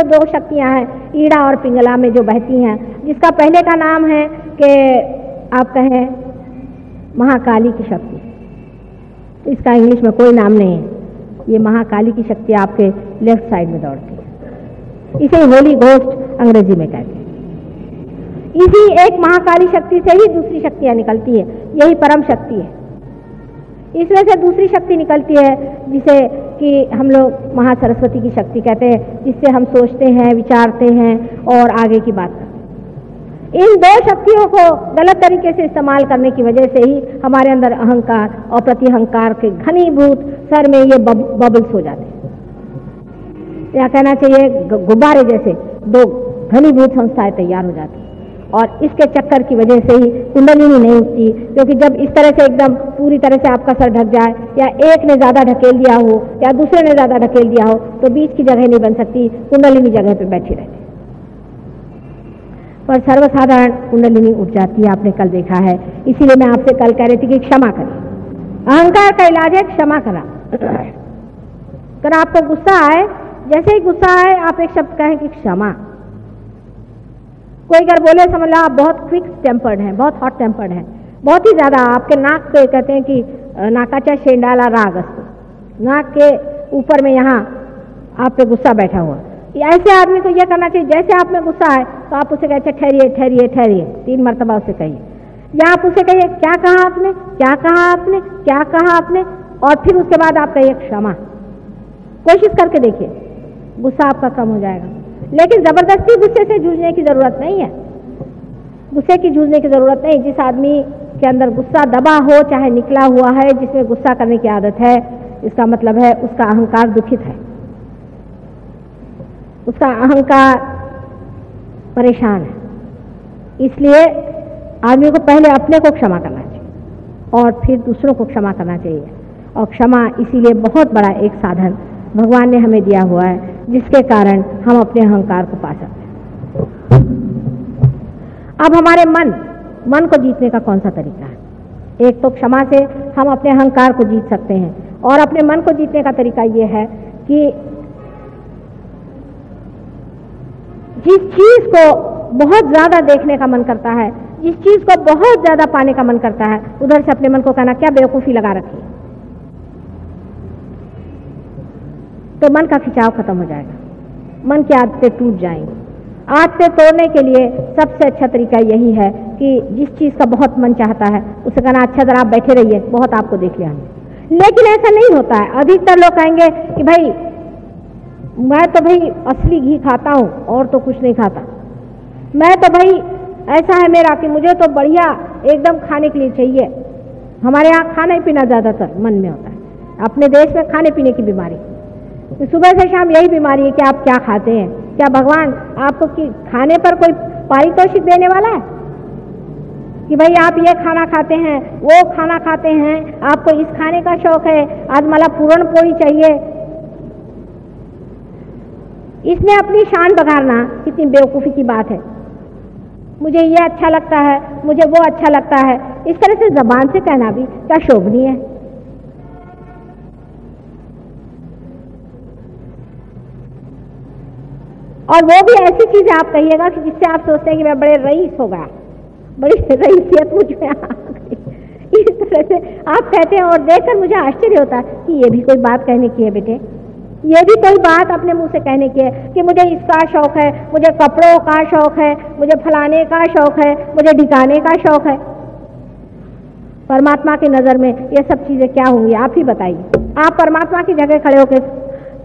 जो दो शक्तियां हैं ईड़ा और पिंगला में जो बहती हैं, जिसका पहले का नाम है कि आप कहें महाकाली की शक्ति, इसका इंग्लिश में कोई नाम नहीं है। ये महाकाली की शक्ति आपके लेफ्ट साइड में दौड़ती है, इसे होली घोस्ट अंग्रेजी में कहते हैं। इसी एक महाकाली शक्ति से ही दूसरी शक्तियां निकलती है, यही परम शक्ति है। इसमें से दूसरी शक्ति निकलती है जिसे कि हम लोग महासरस्वती की शक्ति कहते हैं, जिससे हम सोचते हैं, विचारते हैं और आगे की बात करते हैं। इन दो शक्तियों को गलत तरीके से इस्तेमाल करने की वजह से ही हमारे अंदर अहंकार और प्रतिअहंकार के घनीभूत सर में ये बबल्स हो जाते हैं, या कहना चाहिए गुब्बारे जैसे दो घनीभूत संस्थाएं तैयार हो जाती हैं। और इसके चक्कर की वजह से ही कुंडलिनी नहीं उठती, क्योंकि जब इस तरह से एकदम पूरी तरह से आपका सर ढक जाए, या एक ने ज़्यादा ढकेल दिया हो या दूसरे ने ज़्यादा ढकेल दिया हो, तो बीच की जगह नहीं बन सकती, कुंडलिनी जगह पे बैठी रहती। पर सर्वसाधारण कुंडलिनी उठ जाती है, आपने कल देखा है। इसीलिए मैं आपसे कल कह रही थी कि क्षमा करें। अहंकार का इलाज है क्षमा करना। अगर आपको गुस्सा आए, जैसे ही गुस्सा आए आप एक शब्द कहें कि क्षमा। कोई अगर बोले समझ लो आप बहुत क्विक टेम्पर्ड हैं, बहुत हॉट टेम्पर्ड हैं, बहुत ही ज़्यादा, आपके नाक पे कहते हैं कि नाकाचा शेंडाला राग अस्तु, नाक के ऊपर में यहाँ आप पे गुस्सा बैठा हुआ। ऐसे आदमी को यह करना चाहिए, जैसे आप में गुस्सा आए तो आप उसे कहते ठहरिए ठहरिए ठहरिए, 3 मरतबा उसे कहिए, या आप उसे कहिए क्या कहा आपने, क्या कहा आपने, क्या कहा आपने, और फिर उसके बाद आप कहिए क्षमा। कोशिश करके देखिए, गुस्सा आपका कम हो जाएगा। लेकिन जबरदस्ती गुस्से से जूझने की जरूरत नहीं है, गुस्से की जूझने की जरूरत नहीं। जिस आदमी के अंदर गुस्सा दबा हो, चाहे निकला हुआ है, जिसमें गुस्सा करने की आदत है, इसका मतलब है उसका अहंकार दुखित है, उसका अहंकार परेशान है। इसलिए आदमी को पहले अपने को क्षमा करना चाहिए और फिर दूसरों को क्षमा करना चाहिए। और क्षमा इसीलिए बहुत बड़ा एक साधन भगवान ने हमें दिया हुआ है, जिसके कारण हम अपने अहंकार को पा सकते हैं। अब हमारे मन को जीतने का कौन सा तरीका है? एक तो क्षमा से हम अपने अहंकार को जीत सकते हैं, और अपने मन को जीतने का तरीका यह है कि जिस चीज को बहुत ज्यादा देखने का मन करता है, जिस चीज को बहुत ज्यादा पाने का मन करता है, उधर से अपने मन को कहना क्या बेवकूफी लगा रखी है, तो मन का खिंचाव खत्म हो जाएगा, मन की आदतें टूट जाएंगी। आदतें तोड़ने के लिए सबसे अच्छा तरीका यही है कि जिस चीज का बहुत मन चाहता है उसे कहना अच्छा जरा आप बैठे रहिए, बहुत आपको देख लिया हमने। लेकिन ऐसा नहीं होता है। अधिकतर लोग कहेंगे कि भाई मैं तो भाई असली घी खाता हूँ और तो कुछ नहीं खाता, मैं तो भाई ऐसा है मेरा कि मुझे तो बढ़िया एकदम खाने के लिए चाहिए। हमारे यहाँ खाने पीना ज़्यादातर मन में होता है, अपने देश में खाने पीने की बीमारी, तो सुबह से शाम यही बीमारी है कि आप क्या खाते हैं। क्या भगवान आपको कि खाने पर कोई पारितोषिक देने वाला है कि भाई आप ये खाना खाते हैं, वो खाना खाते हैं, आपको इस खाने का शौक है, आज मला पूरण पोड़ी चाहिए। इसमें अपनी शान बघारना कितनी बेवकूफ़ी की बात है। मुझे ये अच्छा लगता है, मुझे वो अच्छा लगता है, इस तरह से जबान से कहना भी क्या शोभनीय है। और वो भी ऐसी चीजें आप कहिएगा कि जिससे आप सोचते हैं कि मैं बड़े रईस हो गया, बड़ी रईसियत मुझ में आ गई, इस तरह से आप कहते हैं। और देखकर मुझे आश्चर्य होता है कि ये भी कोई बात कहने की है बेटे, ये भी कोई बात अपने मुंह से कहने की है कि मुझे इसका शौक है, मुझे कपड़ों का शौक है, मुझे फलाने का शौक है, मुझे ढिकाने का शौक है। परमात्मा की नजर में ये सब चीजें क्या होंगी आप ही बताइए। आप परमात्मा की जगह खड़े होकर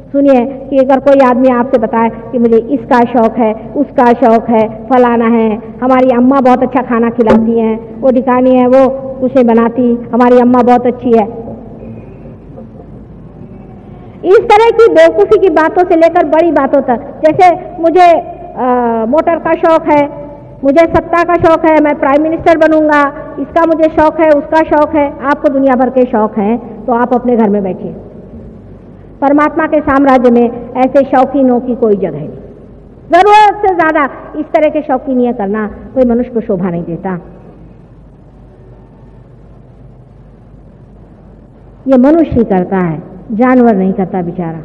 सुनिए कि अगर कोई आदमी आपसे बताए कि मुझे इसका शौक है, उसका शौक है, फलाना है, हमारी अम्मा बहुत अच्छा खाना खिलाती हैं, वो ढिकानी है, वो कुछ नहीं बनाती, हमारी अम्मा बहुत अच्छी है। इस तरह की बेवकूफ़ी की बातों से लेकर बड़ी बातों तक, जैसे मुझे मोटर का शौक है, मुझे सत्ता का शौक है, मैं प्राइम मिनिस्टर बनूंगा, इसका मुझे शौक है, उसका शौक है। आपको दुनिया भर के शौक हैं तो आप अपने घर में बैठिए। परमात्मा के साम्राज्य में ऐसे शौकीनों की कोई जगह नहीं। जरूरत से ज्यादा इस तरह के शौकीनियां करना कोई मनुष्य को शोभा नहीं देता। ये मनुष्य ही करता है, जानवर नहीं करता बेचारा।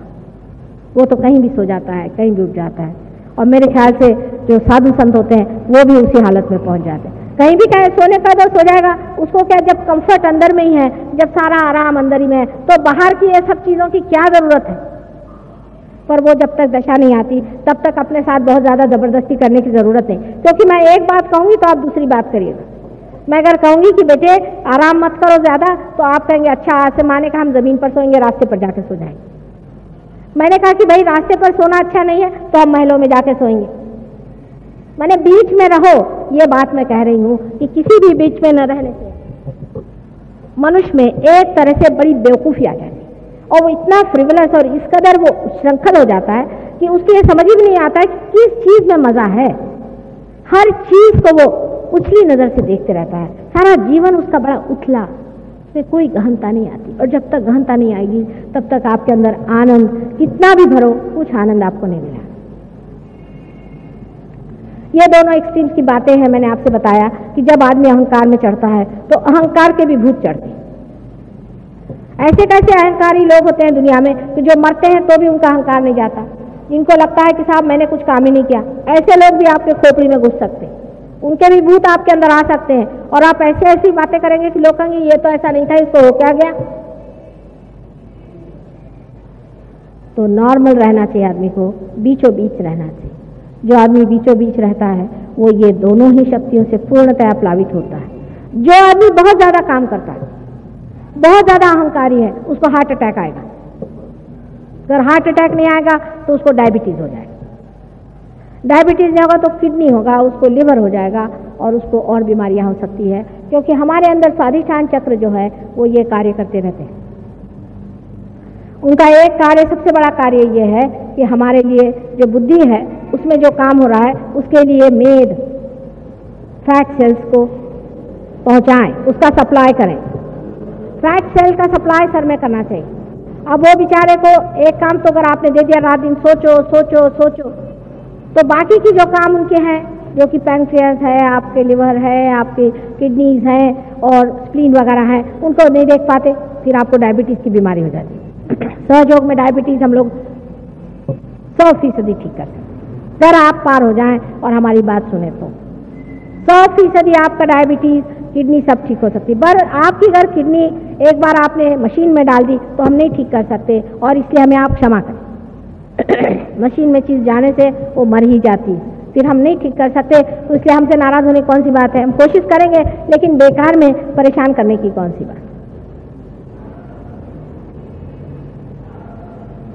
वो तो कहीं भी सो जाता है, कहीं भी उठ जाता है। और मेरे ख्याल से जो साधु संत होते हैं वो भी उसी हालत में पहुंच जाते हैं। कहीं भी कहे सोने का तो सो जाएगा, उसको क्या, जब कंफर्ट अंदर में ही है, जब सारा आराम अंदर ही में है, तो बाहर की ये सब चीज़ों की क्या ज़रूरत है। पर वो जब तक दशा नहीं आती तब तक अपने साथ बहुत ज़्यादा ज़बरदस्ती करने की ज़रूरत नहीं, क्योंकि मैं एक बात कहूँगी तो आप दूसरी बात करिएगा। मैं अगर कहूँगी कि बेटे आराम मत करो ज़्यादा, तो आप कहेंगे अच्छा आज से माने का हम ज़मीन पर सोएंगे, रास्ते पर जाके सो जाएंगे। मैंने कहा कि भाई रास्ते पर सोना अच्छा नहीं है तो हम महलों में जाके सोएंगे। मैंने बीच में रहो, ये बात मैं कह रही हूँ कि किसी भी बीच में न रहने से मनुष्य में एक तरह से बड़ी बेवकूफ़ी आ जाती है और वो इतना फ्रिवलस और इस कदर वो श्रृंखल हो जाता है कि उसको ये समझ भी नहीं आता है कि किस चीज़ में मज़ा है। हर चीज़ को वो उछली नज़र से देखते रहता है, सारा जीवन उसका बड़ा उथला, उसमें कोई गहनता नहीं आती। और जब तक गहनता नहीं आएगी तब तक आपके अंदर आनंद कितना भी भरो, कुछ आनंद आपको नहीं मिला। ये दोनों एक्सट्रीम्स की बातें हैं। मैंने आपसे बताया कि जब आदमी अहंकार में चढ़ता है तो अहंकार के भी भूत चढ़ते हैं। ऐसे कैसे अहंकारी लोग होते हैं दुनिया में कि जो मरते हैं तो भी उनका अहंकार नहीं जाता, इनको लगता है कि साहब मैंने कुछ काम ही नहीं किया। ऐसे लोग भी आपके खोपड़ी में घुस सकते हैं, उनके भी भूत आपके अंदर आ सकते हैं और आप ऐसे ऐसी बातें करेंगे कि लोग कहेंगे ये तो ऐसा नहीं था, इसको हो क्या गया। तो नॉर्मल रहना चाहिए आदमी को, बीचों बीच रहना चाहिए। जो आदमी बीचों बीच रहता है वो ये दोनों ही शक्तियों से पूर्णतया प्लावित होता है। जो आदमी बहुत ज़्यादा काम करता है, बहुत ज़्यादा अहंकारी है, उसको हार्ट अटैक आएगा। अगर हार्ट अटैक नहीं आएगा तो उसको डायबिटीज़ हो जाएगा, डायबिटीज़ नहीं होगा तो किडनी होगा, उसको लिवर हो जाएगा और उसको और बीमारियां हो सकती है, क्योंकि हमारे अंदर स्वाधिष्ठान चक्र जो है वो ये कार्य करते रहते हैं। उनका एक कार्य, सबसे बड़ा कार्य ये है कि हमारे लिए जो बुद्धि है उसमें जो काम हो रहा है उसके लिए मेद फैट सेल्स को पहुंचाएं, उसका सप्लाई करें। फैट सेल का सप्लाई सर में करना चाहिए। अब वो बेचारे को एक काम तो अगर आपने दे दिया, रात दिन सोचो सोचो सोचो, तो बाकी की जो काम उनके हैं, जो कि पैंक्रियास है, आपके लिवर है, आपकी किडनीज हैं और स्प्लीन वगैरह हैं, उनको नहीं देख पाते, फिर आपको डायबिटीज़ की बीमारी हो जाती है। सहयोग में डायबिटीज़ हम लोग 100% ठीक कर सकते हैं। अगर आप पार हो जाएं और हमारी बात सुने तो 100% आपका डायबिटीज़, किडनी सब ठीक हो सकती है। पर आपकी अगर किडनी एक बार आपने मशीन में डाल दी तो हम नहीं ठीक कर सकते, और इसलिए हमें आप क्षमा करें। मशीन में चीज़ जाने से वो मर ही जाती, फिर हम नहीं ठीक कर सकते, तो इसलिए हमसे नाराज़ होने कौन सी बात है। हम कोशिश करेंगे लेकिन बेकार में परेशान करने की कौन सी बात।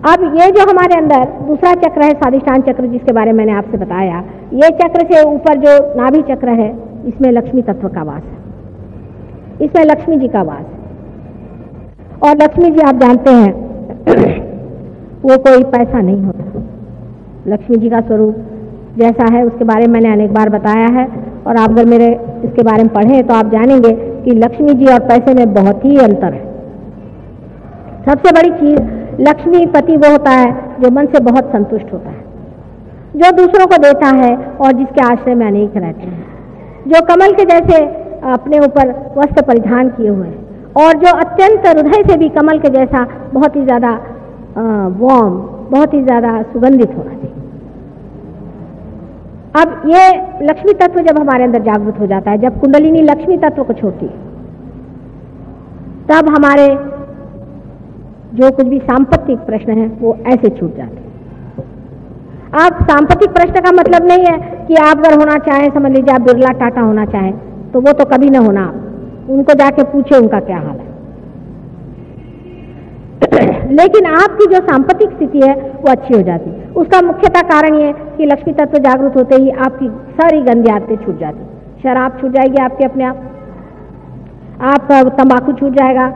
अब ये जो हमारे अंदर दूसरा चक्र है स्वाधिष्ठान चक्र, जिसके बारे में मैंने आपसे बताया, ये चक्र से ऊपर जो नाभि चक्र है इसमें लक्ष्मी तत्व का वास है, इसमें लक्ष्मी जी का वास है। और लक्ष्मी जी आप जानते हैं वो कोई पैसा नहीं होता। लक्ष्मी जी का स्वरूप जैसा है उसके बारे में मैंने अनेक बार बताया है, और आप अगर मेरे इसके बारे में पढ़ें तो आप जानेंगे कि लक्ष्मी जी और पैसे में बहुत ही अंतर है। सबसे बड़ी चीज़ लक्ष्मीपति वो होता है जो मन से बहुत संतुष्ट होता है, जो दूसरों को देता है और जिसके आश्रय में अनेक रहते हैं, जो कमल के जैसे अपने ऊपर वस्त्र परिधान किए हुए हैं, और जो अत्यंत हृदय से भी कमल के जैसा बहुत ही ज़्यादा वार्म, बहुत ही ज़्यादा सुगंधित होना चाहिए। अब ये लक्ष्मी तत्व जब हमारे अंदर जागृत हो जाता है, जब कुंडलिनी लक्ष्मी तत्व को छोड़ती है, तब हमारे जो कुछ भी सांपत्तिक प्रश्न है वो ऐसे छूट जाते हैं। आप सांपत्तिक प्रश्न का मतलब नहीं है कि आप अगर होना चाहें, समझ लीजिए आप बिरला टाटा होना चाहें, तो वो तो कभी ना होना। उनको जाके पूछे उनका क्या हाल है। लेकिन आपकी जो सांपत्तिक स्थिति है वो अच्छी हो जाती है। उसका मुख्यतः कारण ये कि लक्ष्मी तत्व जागृत होते ही आपकी सारी गंदी आदतें छूट जाती। शराब छूट जाएगी आपके अपने आप, आपका तंबाकू छूट जाएगा,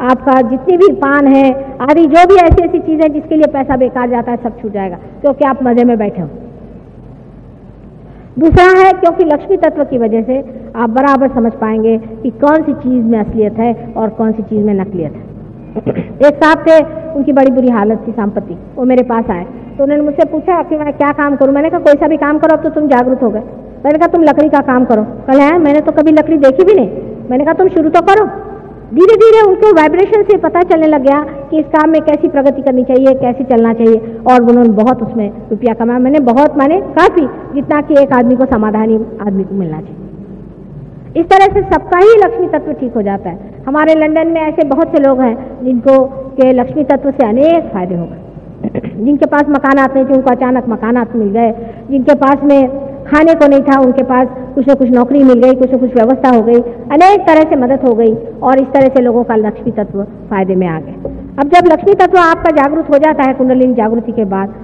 आपका जितनी भी पान है आदि जो भी ऐसी ऐसी चीज़ें जिसके लिए पैसा बेकार जाता है सब छूट जाएगा, क्योंकि आप मजे में बैठे हो। दूसरा है क्योंकि लक्ष्मी तत्व की वजह से आप बराबर समझ पाएंगे कि कौन सी चीज़ में असलियत है और कौन सी चीज़ में नकलियत है। एक साहब थे, उनकी बड़ी बुरी हालत थी सांपत्ति, वो मेरे पास आए तो उन्होंने मुझसे पूछा कि मैं क्या काम करूं। मैंने कहा कोई सा भी काम करो, अब तो तुम जागरूक हो गए। मैंने कहा तुम लकड़ी का काम करो। कल है मैंने तो कभी लकड़ी देखी भी नहीं। मैंने कहा तुम शुरू तो करो। धीरे धीरे उनको वाइब्रेशन से पता चलने लग गया कि इस काम में कैसी प्रगति करनी चाहिए, कैसे चलना चाहिए, और उन्होंने बहुत उसमें रुपया कमाया। मैंने बहुत माने काफ़ी, जितना कि एक आदमी को समाधानी आदमी को मिलना चाहिए। इस तरह से सबका ही लक्ष्मी तत्व ठीक हो जाता है। हमारे लंदन में ऐसे बहुत से लोग हैं जिनको के लक्ष्मी तत्व से अनेक फायदे हो गए, जिनके पास मकानात नहीं थे उनको अचानक मकानात मिल गए, जिनके पास में खाने को नहीं था उनके पास कुछ न कुछ नौकरी मिल गई, कुछ न कुछ व्यवस्था हो गई, अनेक तरह से मदद हो गई, और इस तरह से लोगों का लक्ष्मी तत्व फायदे में आ गए। अब जब लक्ष्मी तत्व आपका जागरूक हो जाता है कुंडलिनी जागृति के बाद,